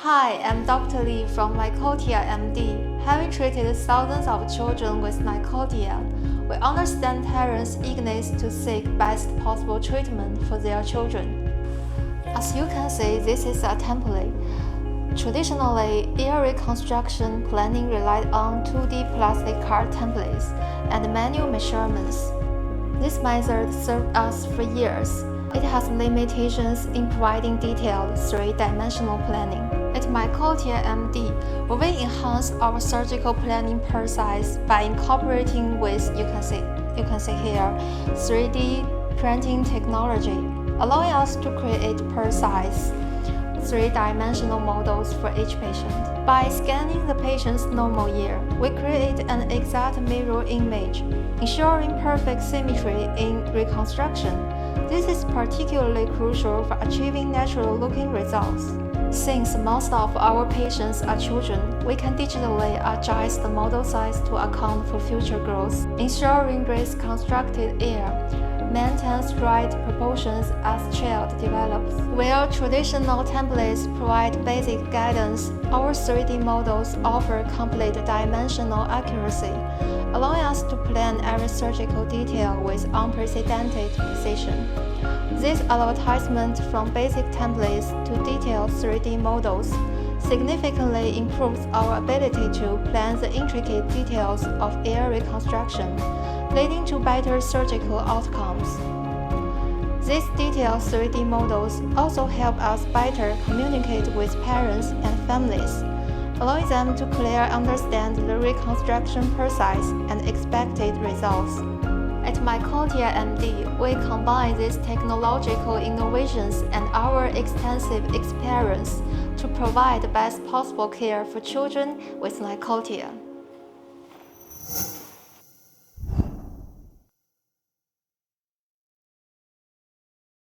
Hi, I'm Dr. Lee from MicrotiaMD. Having treated thousands of children with Microtia, we understand parents' eagerness to seek best possible treatment for their children. As you can see, this is a template. Traditionally, ear reconstruction planning relied on 2D plastic card templates and manual measurements. This method served us for years. It has limitations in providing detailed three-dimensional planning. At MicrotiaMD, we will enhance our surgical planning process by incorporating with, you can see here, 3D printing technology, allowing us to create precise three-dimensional models for each patient. By scanning the patient's normal ear, we create an exact mirror image, ensuring perfect symmetry in reconstruction. This is particularly crucial for achieving natural-looking results. Since most of our patients are children, we can digitally adjust the model size to account for future growth, ensuring reconstructed ear maintains right proportions as child develops. While traditional templates provide basic guidance, our 3D models offer complete dimensional accuracy, allowing us to plan every surgical detail with unprecedented precision. This advertisement from basic templates to detailed 3D models significantly improves our ability to plan the intricate details of ear reconstruction, leading to better surgical outcomes. These detailed 3D models also help us better communicate with parents and families, allowing them to clearly understand the reconstruction process and expected results. At MicrotiaMD, we combine these technological innovations and our extensive experience to provide the best possible care for children with Microtia.